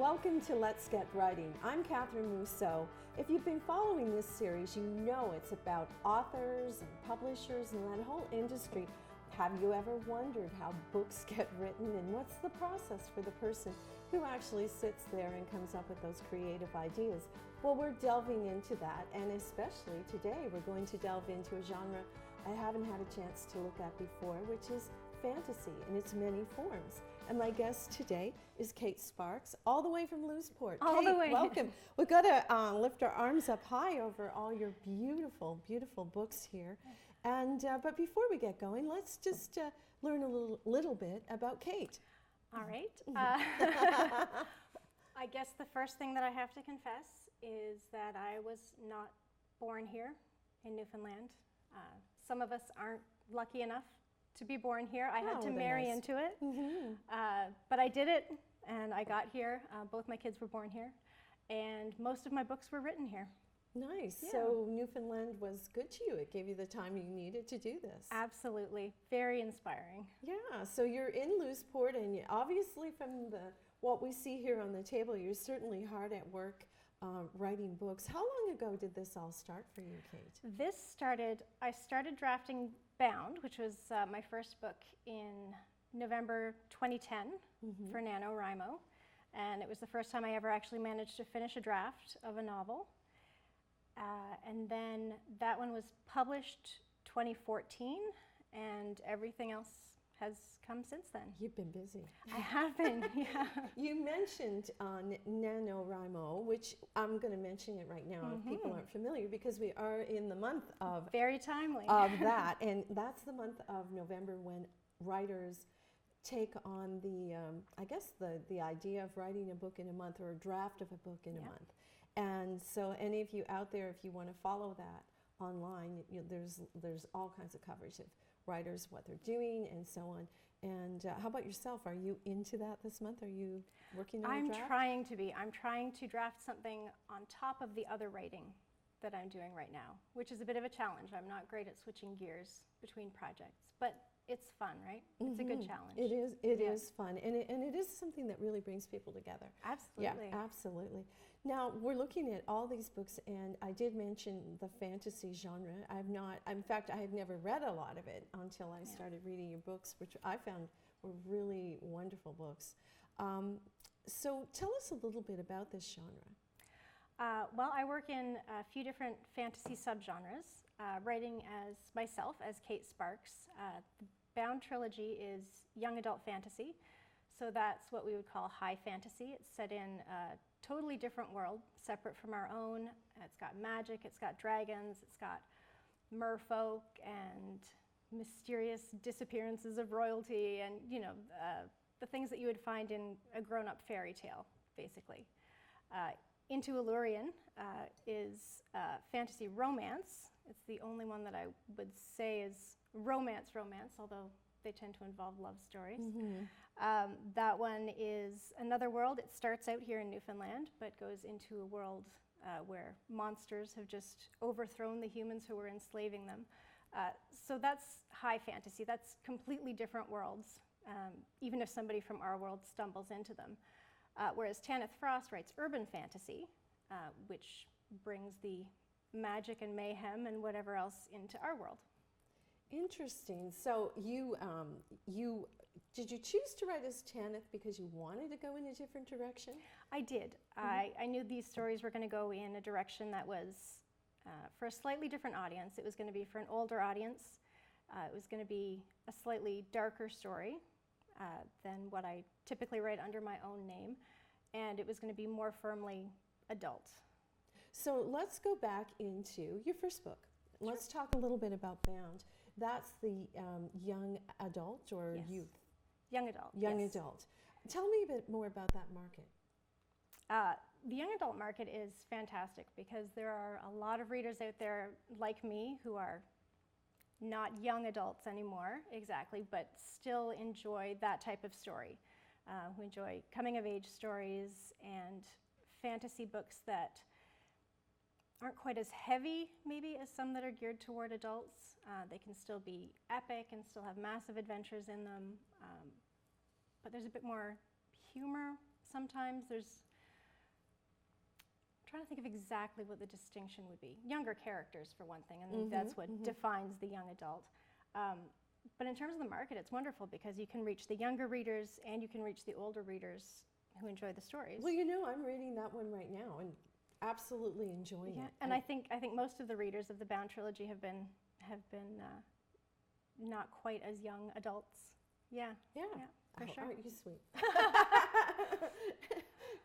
Welcome to Let's Get Writing. I'm Kathryn Musseau. If you've been following this series, you know it's about authors and publishers and that whole industry. Have you ever wondered how books get written and what's the process for the person who actually sits there and comes up with those creative ideas? Well, we're delving into that, and especially today we're going to delve into a genre I haven't had a chance to look at before, which is fantasy in its many forms. And my guest today is Kate Sparks, all the way from Lewisporte. Kate, welcome. We've got to lift our arms up high over all your beautiful, beautiful books here. And but before we get going, let's just learn a little bit about Kate. All right. I guess the first thing that I have to confess is that I was not born here in Newfoundland. Some of us aren't lucky enough to be born here. I had to marry into it. But I did it, and I got here. Both my kids were born here, and most of my books were written here. Nice. Yeah. So Newfoundland was good to you. It gave you the time you needed to do this. Absolutely. Very inspiring. Yeah. So you're in Lewisporte, and you, obviously from what we see here on the table, you're certainly hard at work writing books. How long ago did this all start for you, Kate? I started drafting Bound, which was my first book, in November 2010 for NaNoWriMo. And it was the first time I ever actually managed to finish a draft of a novel. And then that one was published 2014, and everything else has come since then. You've been busy. I have been, yeah. You mentioned NaNoWriMo, which I'm going to mention it right now if people aren't familiar, because we are in the month of very timely of that, and that's the month of November when writers take on the I guess the idea of writing a book in a month, or a draft of a book in a month. And so any of you out there, if you want to follow that online, there's all kinds of coverage of writers, what they're doing, and so on. And how about yourself? Are you into that this month? Are you working on a draft? I'm trying to be. I'm trying to draft something on top of the other writing that I'm doing right now, which is a bit of a challenge. I'm not great at switching gears between projects, but it's fun, right? It's a good challenge. It is. It is fun, and it is something that really brings people together. Absolutely. Yeah, absolutely. Now we're looking at all these books, and I did mention the fantasy genre. In fact, I had never read a lot of it until I started reading your books, which I found were really wonderful books. So tell us a little bit about this genre. Well, I work in a few different fantasy subgenres, writing as myself, as Kate Sparks. The Bound trilogy is young adult fantasy, so that's what we would call high fantasy. It's set in a totally different world, separate from our own. It's got magic, it's got dragons, it's got merfolk and mysterious disappearances of royalty, and the things that you would find in a grown-up fairy tale, basically. Into Allurian is fantasy romance. It's the only one that I would say is romance, although they tend to involve love stories. That one is another world. It starts out here in Newfoundland, but goes into a world where monsters have just overthrown the humans who were enslaving them. So that's high fantasy. That's completely different worlds, even if somebody from our world stumbles into them. Whereas Tanith Frost writes urban fantasy, which brings the magic and mayhem and whatever else into our world. Interesting. So did you choose to write as Tanith because you wanted to go in a different direction? I did. I knew these stories were going to go in a direction that was for a slightly different audience. It was going to be for an older audience. It was going to be a slightly darker story than what I typically write under my own name, and it was going to be more firmly adult. So let's go back into your first book. Sure. Let's talk a little bit about Bound. That's the young adult or youth? Young adult. Young adult. Tell me a bit more about that market. The young adult market is fantastic because there are a lot of readers out there like me who are not young adults anymore, exactly, but still enjoy that type of story. Who enjoy coming-of-age stories and fantasy books that aren't quite as heavy, maybe, as some that are geared toward adults. They can still be epic and still have massive adventures in them, but there's a bit more humor sometimes. There's trying to think of exactly what the distinction would be. Younger characters, for one thing, and that's what defines the young adult. But in terms of the market, it's wonderful because you can reach the younger readers and you can reach the older readers who enjoy the stories. Well, I'm reading that one right now and absolutely enjoying it. And I think most of the readers of the Bound trilogy have been not quite as young adults. Yeah, for sure. Aren't you sweet?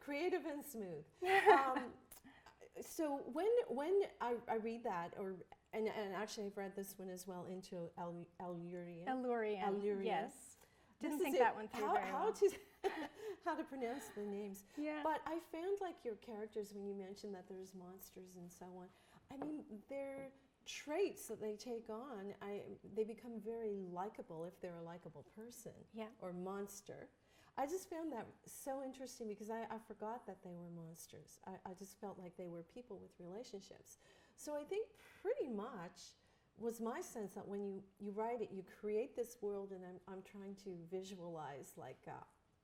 Creative and smooth. So when I read that, and actually I've read this one as well, Into Allurian. Yes. Didn't think that one through very well. How to pronounce the names. Yeah. But I found like your characters, when you mentioned that there's monsters and so on, I mean, their traits that they take on, they become very likable if they're a likable person or monster. I just found that so interesting because I forgot that they were monsters. I just felt like they were people with relationships. So I think pretty much was my sense that when you write it, you create this world, and I'm trying to visualize like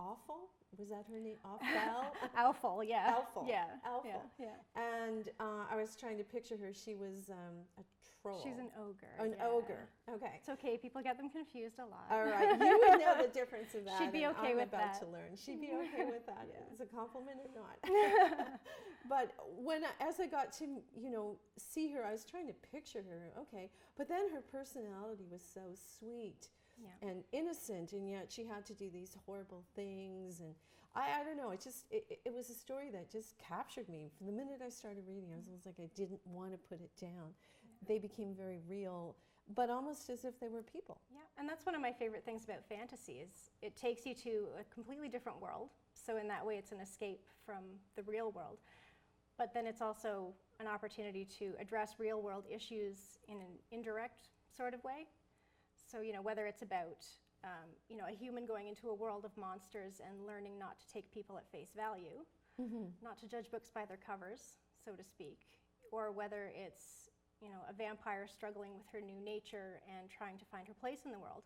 Awful. Was that her name? Awful, yeah. Awful. Yeah. Awful. Yeah. And I was trying to picture her. She was a troll. She's an ogre. An ogre. Okay. It's okay. People get them confused a lot. All right. You would know the difference of that. She'd be okay with that. I'm about to learn. She'd be okay with that. It's a compliment or not. But as I got to, see her, I was trying to picture her. Okay. But then her personality was so sweet. Yeah. And innocent, and yet she had to do these horrible things, and I don't know. It was a story that just captured me from the minute I started reading. I was almost like I didn't want to put it down. Yeah. They became very real, but almost as if they were people. Yeah, and that's one of my favorite things about fantasy is it takes you to a completely different world. So in that way, it's an escape from the real world. But then it's also an opportunity to address real world issues in an indirect sort of way. So, whether it's about, a human going into a world of monsters and learning not to take people at face value, not to judge books by their covers, so to speak, or whether it's, a vampire struggling with her new nature and trying to find her place in the world,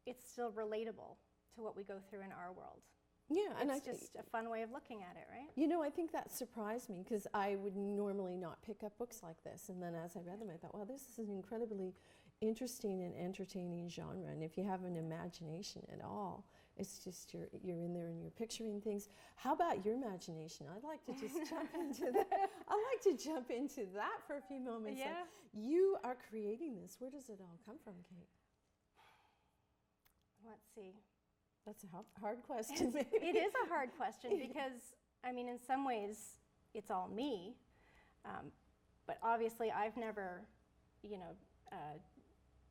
it's still relatable to what we go through in our world. Yeah, and it's just a fun way of looking at it, right? I think that surprised me because I would normally not pick up books like this. And then as I read them, I thought, wow, this is an incredibly interesting and entertaining genre. And if you have an imagination at all, it's just you're in there and you're picturing things. How about your imagination? I'd like to just jump into that. I'd like to jump into that for a few moments. Yeah. Like, you are creating this. Where does it all come from, Kate? Let's see. That's a hard question. It is a hard question because, in some ways, it's all me. But obviously, I've never,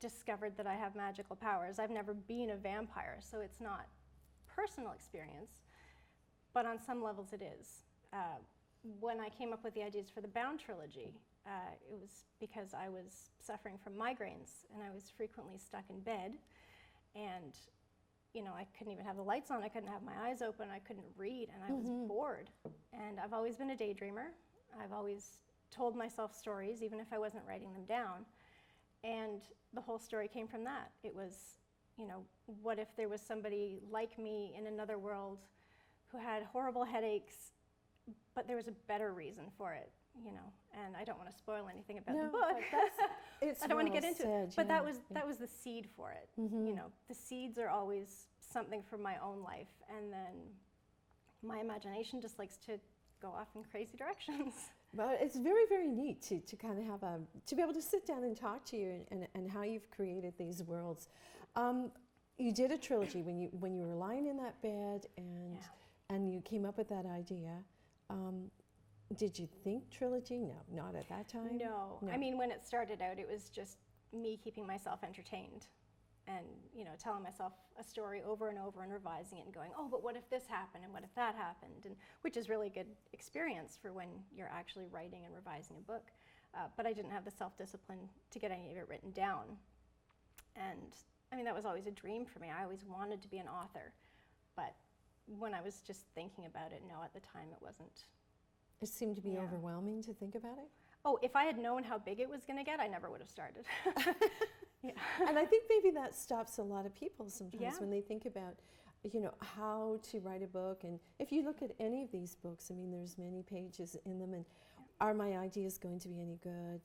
discovered that I have magical powers. I've never been a vampire, so it's not personal experience. But on some levels, it is. When I came up with the ideas for the Bound trilogy, it was because I was suffering from migraines, and I was frequently stuck in bed. And I couldn't even have the lights on, I couldn't have my eyes open, I couldn't read, and I was bored. And I've always been a daydreamer. I've always told myself stories, even if I wasn't writing them down. And the whole story came from that. It was, what if there was somebody like me in another world who had horrible headaches, but there was a better reason for it, and I don't want to spoil anything about the book. I don't want to get into it. But that was the seed for it. The seeds are always something from my own life, and then my imagination just likes to go off in crazy directions. But it's very, very neat to kind of have to be able to sit down and talk to you and how you've created these worlds. You did a trilogy when you were lying in that bed and you came up with that idea. Did you think trilogy? No, not at that time. No. When it started out, it was just me keeping myself entertained and, telling myself a story over and over and revising it and going, oh, but what if this happened and what if that happened? And which is really good experience for when you're actually writing and revising a book. But I didn't have the self-discipline to get any of it written down. And that was always a dream for me. I always wanted to be an author. But when I was just thinking about it, no, at the time it wasn't. It seemed to be overwhelming to think about it? Oh, if I had known how big it was going to get, I never would have started. Yeah. And I think maybe that stops a lot of people sometimes Yeah. when they think about, how to write a book. And if you look at any of these books, I mean, there's many pages in them. And are my ideas going to be any good?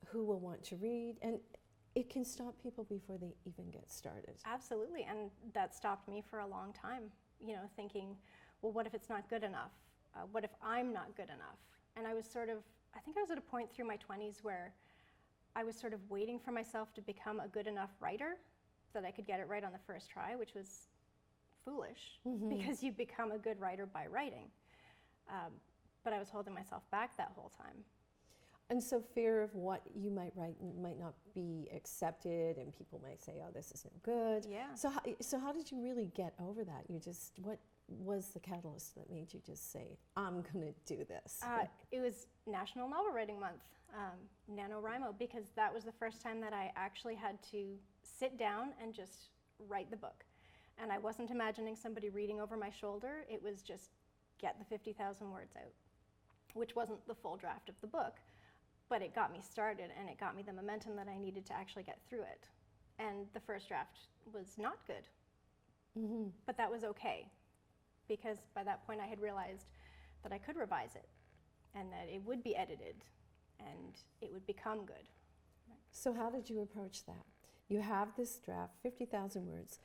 Who will want to read? And it can stop people before they even get started. Absolutely, and that stopped me for a long time, thinking, well, what if it's not good enough? What if I'm not good enough? And I think I was at a point through my 20s where I was sort of waiting for myself to become a good enough writer so that I could get it right on the first try, which was foolish, because you become a good writer by writing. But I was holding myself back that whole time. And so fear of what you might write might not be accepted, and people might say, oh, this is no good. Yeah. So how did you really get over that? What was the catalyst that made you just say, I'm going to do this? It was National Novel Writing Month, NaNoWriMo, because that was the first time that I actually had to sit down and just write the book. And I wasn't imagining somebody reading over my shoulder. It was just get the 50,000 words out, which wasn't the full draft of the book. But it got me started, and it got me the momentum that I needed to actually get through it. And the first draft was not good. But that was okay, because by that point I had realized that I could revise it, and that it would be edited, and it would become good. So how did you approach that? You have this draft, 50,000 words.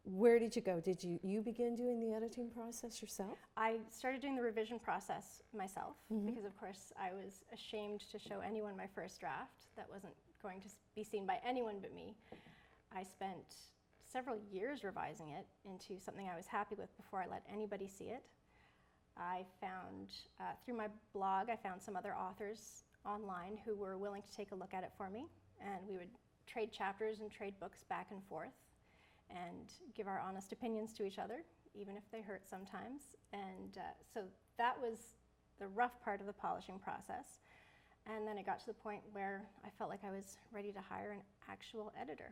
Where did you go? Did you begin doing the editing process yourself? I started doing the revision process myself, because of course I was ashamed to show anyone my first draft. That wasn't going to be seen by anyone but me. I spent several years revising it into something I was happy with before I let anybody see it. I found, through my blog, I found some other authors online who were willing to take a look at it for me, and we would trade chapters and trade books back and forth, and give our honest opinions to each other, even if they hurt sometimes. And so that was the rough part of the polishing process. And then it got to the point where I felt like I was ready to hire an actual editor.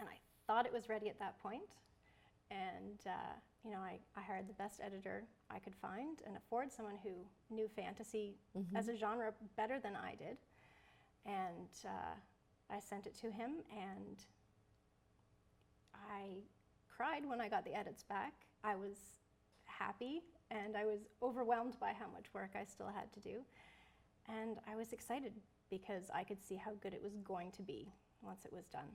And I thought it was ready at that point. And I hired the best editor I could find and afford, someone who knew fantasy as a genre better than I did. And I sent it to him, and I cried when I got the edits back. I was happy, and I was overwhelmed by how much work I still had to do. And I was excited because I could see how good it was going to be once it was done.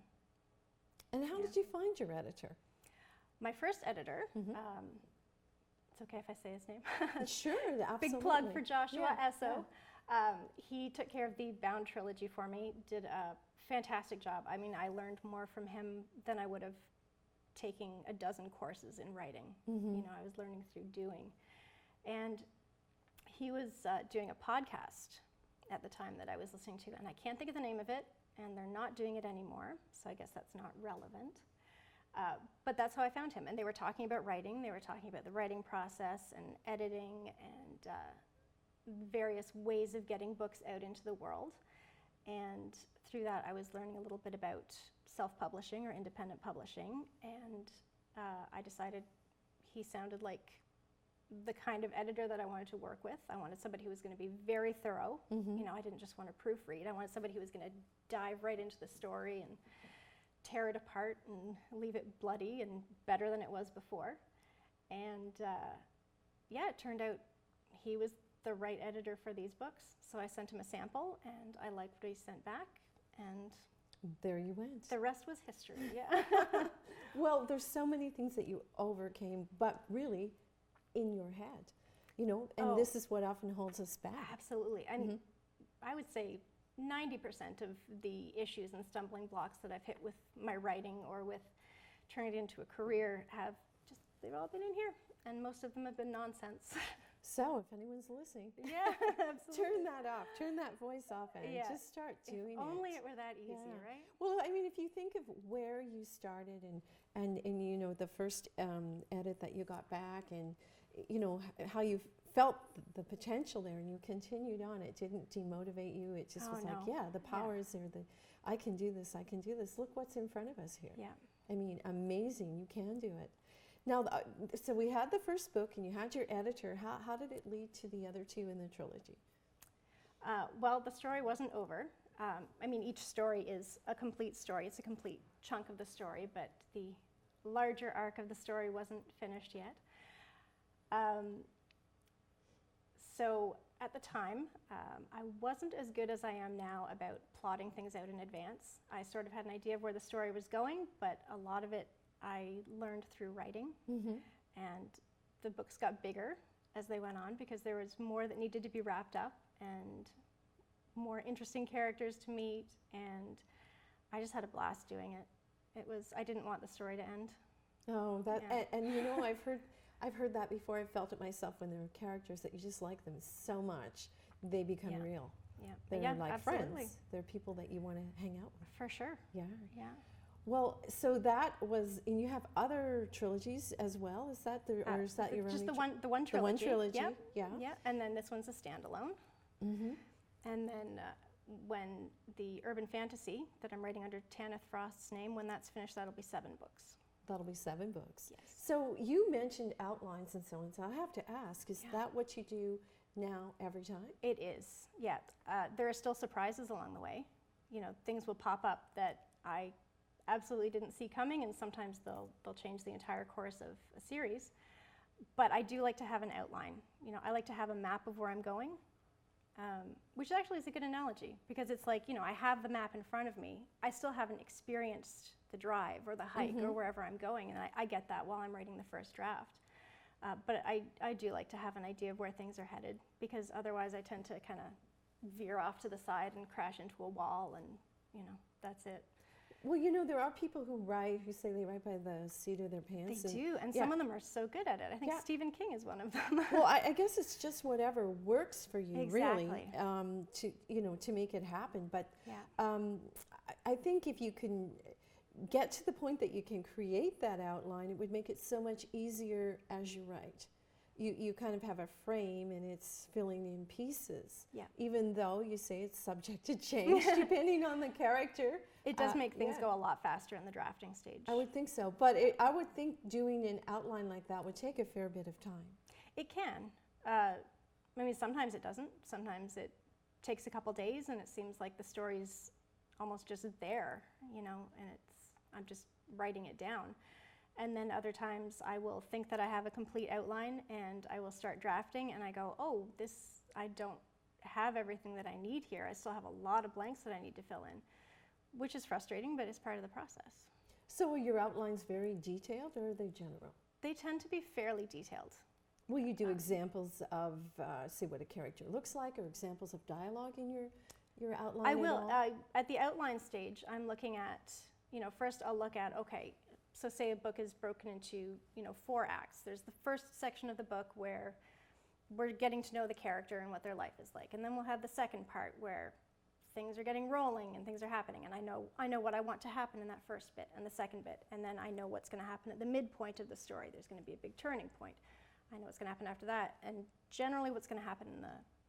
And how did you find your editor? My first editor, it's okay if I say his name. Sure, absolutely. Big plug for Joshua Esso. Yeah. He took care of the Bound trilogy for me, did a fantastic job. I mean, I learned more from him than I would have taking a dozen courses in writing. I was learning through doing. And he was doing a podcast at the time that I was listening to, and I can't think of the name of it, and they're not doing it anymore, so I guess that's not relevant. But that's how I found him, and they were talking about writing. They were talking about the writing process and editing and various ways of getting books out into the world. And through that, I was learning a little bit about self-publishing or independent publishing, and I decided he sounded like the kind of editor that I wanted to work with. I wanted somebody who was going to be very thorough. I didn't just want to proofread. I wanted somebody who was going to dive right into the story and tear it apart and leave it bloody and better than it was before. And it turned out he was the right editor for these books. So I sent him a sample, and I liked what he sent back, and there you went. The rest was history, yeah. Well, there's so many things that you overcame, but really in your head, and this is what often holds us back. Absolutely. And I would say 90% of the issues and stumbling blocks that I've hit with my writing or with turning it into a career they've all been in here, and most of them have been nonsense. So if anyone's listening, absolutely. Turn that off, turn that voice off, and just start doing it. If only it were that easy, right? Well, I mean, if you think of where you started and the first edit that you got back, and how you felt the potential there, and you continued on. It didn't demotivate you. It just was the power is there. I can do this. I can do this. Look what's in front of us here. Yeah. I mean, amazing. You can do it. Now, so we had the first book, and you had your editor. How did it lead to the other two in the trilogy? Well, the story wasn't over. I mean, each story is a complete story. It's a complete chunk of the story, but the larger arc of the story wasn't finished yet. So at the time, I wasn't as good as I am now about plotting things out in advance. I sort of had an idea of where the story was going, but a lot of it I learned through writing. And the books got bigger as they went on because there was more that needed to be wrapped up and more interesting characters to meet, and I just had a blast doing it. I didn't want the story to end. Oh, and you know, I've heard that before. I've felt it myself when there are characters that you just like them so much, they become real. They're like absolutely. friends. They're people that you want to hang out with. For sure. Yeah. Well, so that was, and you have other trilogies as well. Is that or is that your just only the one trilogy? The one trilogy. Yeah. And then this one's a standalone. And then when the urban fantasy that I'm writing under Tanith Frost's name, when that's finished, that'll be 7 books. That'll be 7 books. Yes. So you mentioned outlines and so on. So I have to ask: is that what you do now every time? It is. Yeah. There are still surprises along the way. You know, things will pop up that I absolutely didn't see coming, and sometimes they'll change the entire course of a series. But I do like to have an outline. You know, I like to have a map of where I'm going, which actually is a good analogy, because it's like, you know, I have the map in front of me. I still haven't experienced the drive or the hike or wherever I'm going, and I get that while I'm writing the first draft. But I do like to have an idea of where things are headed, because otherwise I tend to kind of veer off to the side and crash into a wall, and, you know, that's it. Well, you know, there are people who say they write by the seat of their pants. They do, and some of them are so good at it. I think Stephen King is one of them. Well, I guess it's just whatever works for you, exactly. really, to make it happen. But I think if you can get to the point that you can create that outline, it would make it so much easier as you write. You kind of have a frame, and it's filling in pieces. Yeah. Even though you say it's subject to change depending on the character. It does make things go a lot faster in the drafting stage. I would think so, but I would think doing an outline like that would take a fair bit of time. It can. I mean, sometimes it doesn't. Sometimes it takes a couple days, and it seems like the story's almost just there, you know, and I'm just writing it down. And then other times I will think that I have a complete outline, and I will start drafting, and I go, oh, I don't have everything that I need here. I still have a lot of blanks that I need to fill in, which is frustrating, but it's part of the process. So are your outlines very detailed, or are they general? They tend to be fairly detailed. Will you do examples of, say, what a character looks like, or examples of dialogue in your outline? I will. At the outline stage, I'm looking at, you know, first I'll look at, okay, so say a book is broken into, you know, 4 acts. There's the first section of the book where we're getting to know the character and what their life is like. And then we'll have the second part where things are getting rolling and things are happening. And I know what I want to happen in that first bit and the second bit. And then I know what's going to happen at the midpoint of the story. There's going to be a big turning point. I know what's going to happen after that. And generally what's going to happen in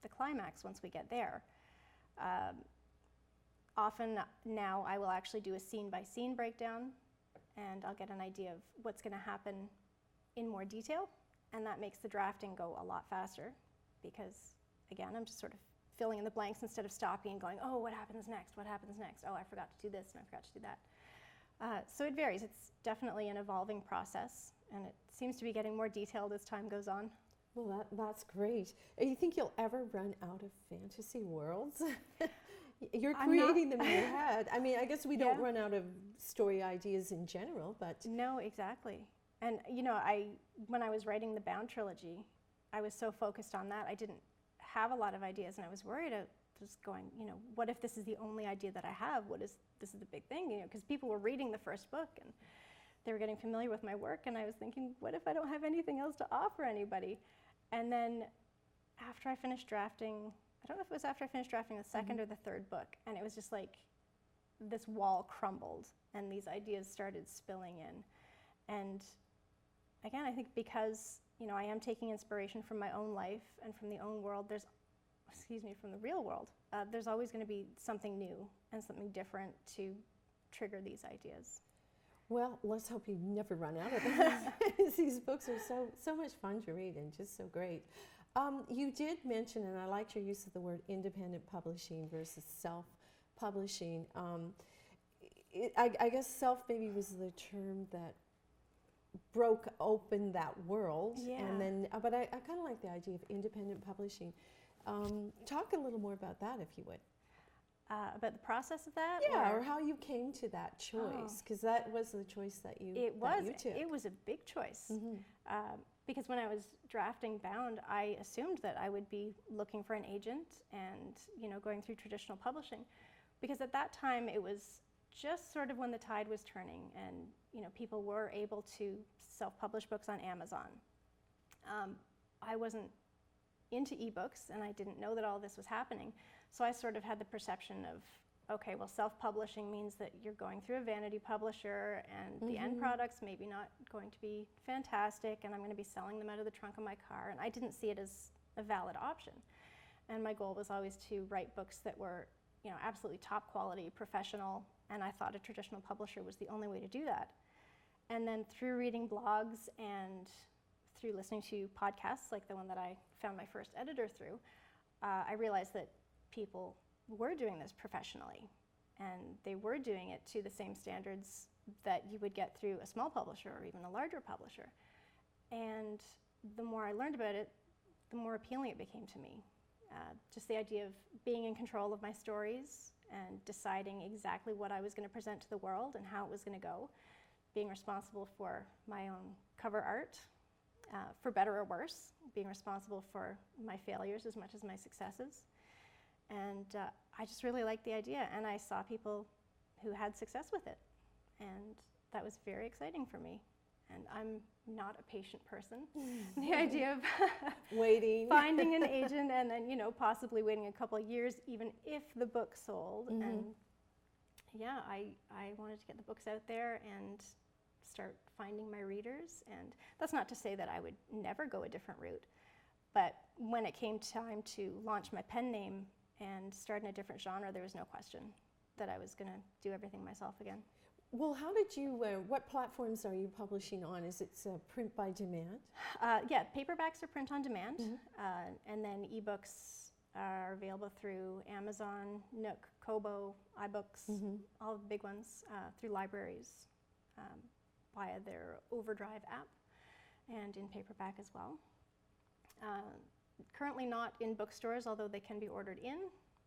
the climax once we get there. Often now I will actually do a scene-by-scene breakdown, and I'll get an idea of what's going to happen in more detail, and that makes the drafting go a lot faster, because, again, I'm just sort of filling in the blanks instead of stopping and going, oh, what happens next? What happens next? Oh, I forgot to do this, and I forgot to do that. So it varies. It's definitely an evolving process, and it seems to be getting more detailed as time goes on. Well, that's great. Do you think you'll ever run out of fantasy worlds? You're creating them in your head. I mean, I guess we don't run out of story ideas in general, but... No, exactly. And, you know, when I was writing the Bound trilogy, I was so focused on that. I didn't have a lot of ideas, and I was worried. I was going, you know, what if this is the only idea that I have? This is the big thing, you know, because people were reading the first book, and they were getting familiar with my work, and I was thinking, what if I don't have anything else to offer anybody? And then after I finished drafting... I don't know if it was after I finished drafting the second or the third book, and it was just like this wall crumbled and these ideas started spilling in. And again, I think because, you know, I am taking inspiration from my own life and from the own world, from the real world, there's always going to be something new and something different to trigger these ideas. Well, let's hope you never run out of them. These books are so much fun to read and just so great. You did mention, and I liked your use of the word independent publishing versus publishing. I guess self maybe was the term that broke open that world. Yeah. And then, but I kind of like the idea of independent publishing. Talk a little more about that, if you would. About the process of that? Yeah, or how you came to that choice, because that was the choice that you took. It was a big choice. Because when I was drafting Bound, I assumed that I would be looking for an agent and, you know, going through traditional publishing. Because at that time, it was just sort of when the tide was turning and, you know, people were able to self-publish books on Amazon. I wasn't into ebooks and I didn't know that all this was happening. So I sort of had the perception of, okay, well, self-publishing means that you're going through a vanity publisher and the end product's maybe not going to be fantastic and I'm going to be selling them out of the trunk of my car. And I didn't see it as a valid option. And my goal was always to write books that were, you know, absolutely top quality, professional, and I thought a traditional publisher was the only way to do that. And then through reading blogs and through listening to podcasts like the one that I found my first editor through, I realized that people were doing this professionally and they were doing it to the same standards that you would get through a small publisher or even a larger publisher. And the more I learned about it, the more appealing it became to me. Just the idea of being in control of my stories and deciding exactly what I was going to present to the world and how it was going to go, being responsible for my own cover art, for better or worse, being responsible for my failures as much as my successes. And I just really liked the idea, and I saw people who had success with it, and that was very exciting for me. And I'm not a patient person. The idea of waiting, finding an agent, and then, you know, possibly waiting a couple of years, even if the book sold. And yeah, I wanted to get the books out there and start finding my readers. And that's not to say that I would never go a different route, but when it came time to launch my pen name and start in a different genre, there was no question that I was going to do everything myself again. Well, how did you, what platforms are you publishing on? Is it print by demand? Yeah, paperbacks are print on demand, and then ebooks are available through Amazon, Nook, Kobo, iBooks, all the big ones, through libraries via their Overdrive app, and in paperback as well. Currently not in bookstores, although they can be ordered in,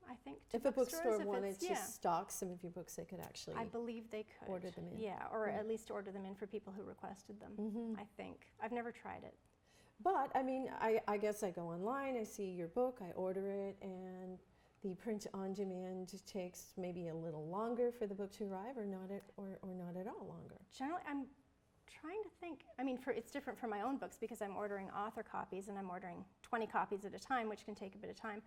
I think, to if a bookstore if wanted to stock some of your books, they could actually I believe they could order them in. Yeah, or at least order them in for people who requested them, I think. I've never tried it. But, I mean, I guess I go online, I see your book, I order it, and the print on demand takes maybe a little longer for the book to arrive, or not at all longer. Generally, I'm trying to think. I mean, it's different for my own books because I'm ordering author copies and I'm ordering 20 copies at a time, which can take a bit of time.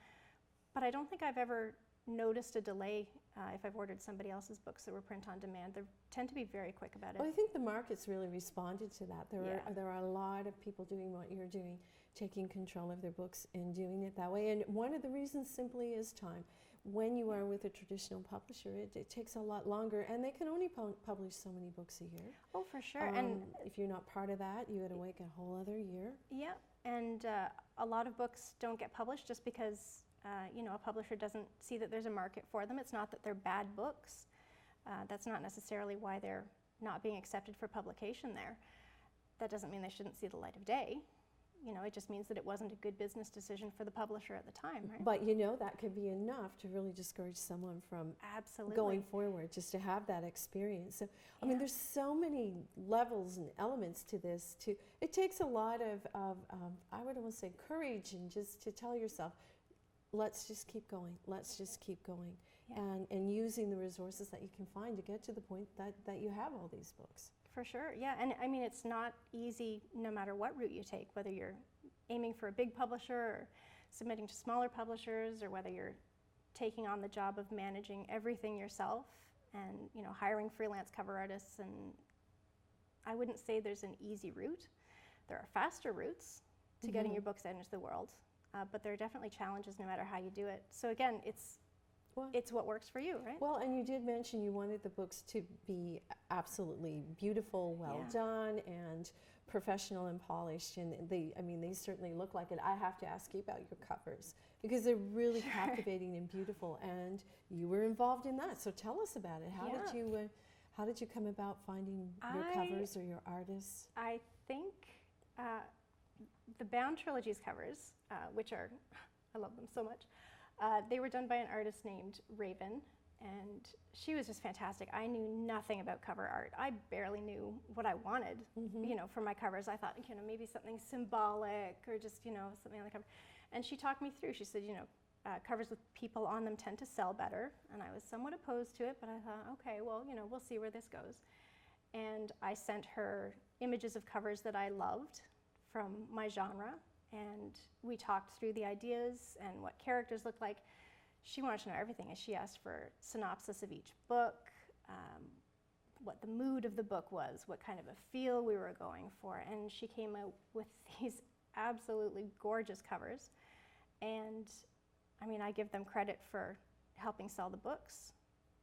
But I don't think I've ever noticed a delay if I've ordered somebody else's books that were print on demand. They tend to be very quick about it. Well, I think the market's really responded to that. There are a lot of people doing what you're doing, taking control of their books and doing it that way. And one of the reasons simply is time. When you are with a traditional publisher, it takes a lot longer, and they can only publish so many books a year. Oh, for sure. And if you're not part of that, you got to wait a whole other year. Yeah, and a lot of books don't get published just because you know, a publisher doesn't see that there's a market for them. It's not that they're bad books. That's not necessarily why they're not being accepted for publication there. That doesn't mean they shouldn't see the light of day. You know, it just means that it wasn't a good business decision for the publisher at the time, right? But you know, that could be enough to really discourage someone from going forward, just to have that experience. So, I mean, there's so many levels and elements to this. It takes a lot of I would almost say, courage, and just to tell yourself, let's just keep going. Let's just keep going, and using the resources that you can find to get to the point that you have all these books. For sure, yeah, and I mean, it's not easy no matter what route you take, whether you're aiming for a big publisher or submitting to smaller publishers, or whether you're taking on the job of managing everything yourself and, you know, hiring freelance cover artists. And I wouldn't say there's an easy route. There are faster routes to getting your books out into the world, but there are definitely challenges no matter how you do it. So again, it's what works for you, right? Well, and you did mention you wanted the books to be absolutely beautiful, well done, and professional and polished, and they certainly look like it. I have to ask you about your covers because they're really captivating and beautiful, and you were involved in that. So tell us about it. How did you come about finding your covers or your artists? I think the Bound Trilogy's covers, which are, I love them so much, they were done by an artist named Raven, and she was just fantastic. I knew nothing about cover art. I barely knew what I wanted, for my covers. I thought, maybe something symbolic or just, something on the cover. And she talked me through. She said, covers with people on them tend to sell better. And I was somewhat opposed to it, but I thought, okay, well, we'll see where this goes. And I sent her images of covers that I loved from my genre. And we talked through the ideas and what characters looked like. She wanted to know everything, and she asked for synopsis of each book, what the mood of the book was, what kind of a feel we were going for, and she came out with these absolutely gorgeous covers. And I give them credit for helping sell the books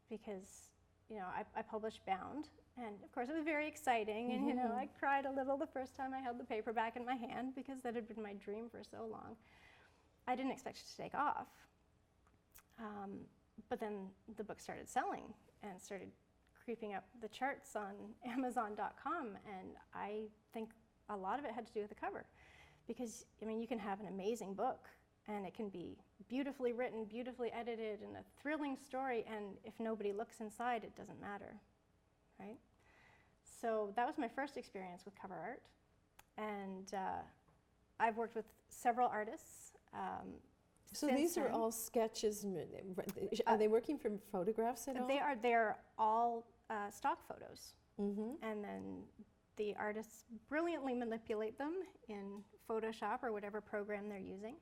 because, I published Bound, and of course it was very exciting, and I cried a little the first time I held the paperback in my hand because that had been my dream for so long. I didn't expect it to take off. But then the book started selling and started creeping up the charts on Amazon.com, and I think a lot of it had to do with the cover because, you can have an amazing book and it can be beautifully written, beautifully edited, and a thrilling story, and if nobody looks inside, it doesn't matter, right? So that was my first experience with cover art, and I've worked with several artists. So these are all sketches. Are they working from photographs at all? They're all stock photos. And then the artists brilliantly manipulate them in Photoshop or whatever program they're using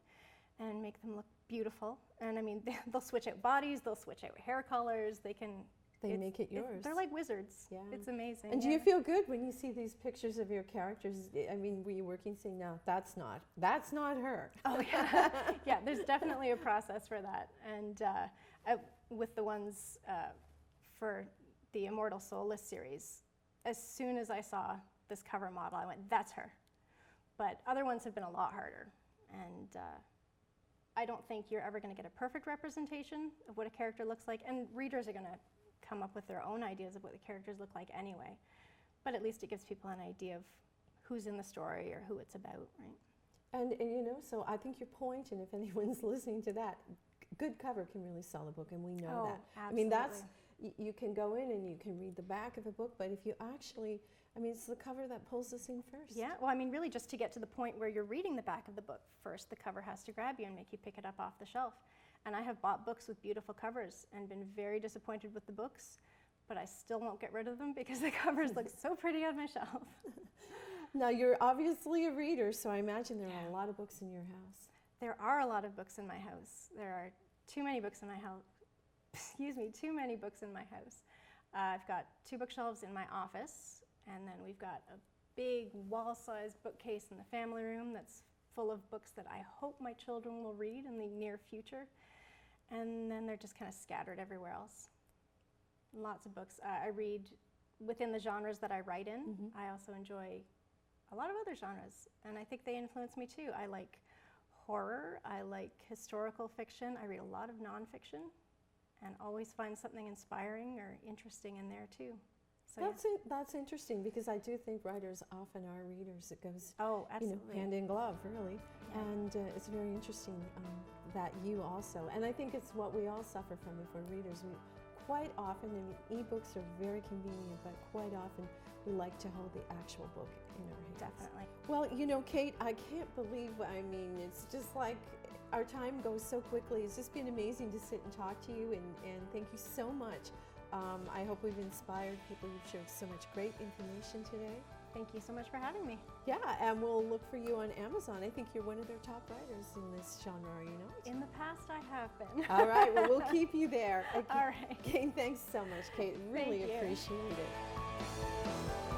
and make them look beautiful. And they'll switch out bodies, they'll switch out hair colors, they make it yours. They're like wizards. Yeah. It's amazing. And do you feel good when you see these pictures of your characters? Were you working saying, no, that's not her? Oh, yeah. Yeah, there's definitely a process for that. And with the ones for the Immortal Soulless series, as soon as I saw this cover model, I went, that's her. But other ones have been a lot harder. And I don't think you're ever going to get a perfect representation of what a character looks like. And readers are going to come up with their own ideas of what the characters look like anyway. But at least it gives people an idea of who's in the story or who it's about, right? And so I think your point, and if anyone's listening to that, good cover can really sell a book, and we know that. Absolutely. You can go in and you can read the back of a book, but if you actually, it's the cover that pulls us in first. Yeah, well, really just to get to the point where you're reading the back of the book first, the cover has to grab you and make you pick it up off the shelf. And I have bought books with beautiful covers and been very disappointed with the books, but I still won't get rid of them because the covers look so pretty on my shelf. Now, you're obviously a reader, so I imagine there are a lot of books in your house. There are a lot of books in my house. There are too many books in my house. Too many books in my house. I've got 2 bookshelves in my office, and then we've got a big wall-sized bookcase in the family room that's full of books that I hope my children will read in the near future. And then they're just kind of scattered everywhere else. Lots of books. I read within the genres that I write in. I also enjoy a lot of other genres, and I think they influence me too. I like horror, I like historical fiction, I read a lot of nonfiction, and always find something inspiring or interesting in there too. So that's interesting because I do think writers often are readers. It goes absolutely. Hand in glove, really. Yeah. And it's very interesting that you also, and I think it's what we all suffer from if we're readers. We quite often, e-books are very convenient, but quite often we like to hold the actual book in our hands. Definitely. Well, Kate, I can't believe, it's just like our time goes so quickly. It's just been amazing to sit and talk to you, and thank you so much. I hope we've inspired people. You've shared so much great information today. Thank you so much for having me. Yeah, and we'll look for you on Amazon. I think you're one of their top writers in this genre, are you not? In the past, I have been. All right, well, we'll keep you there. All right. Kate, thanks so much, Kate. Really appreciate it.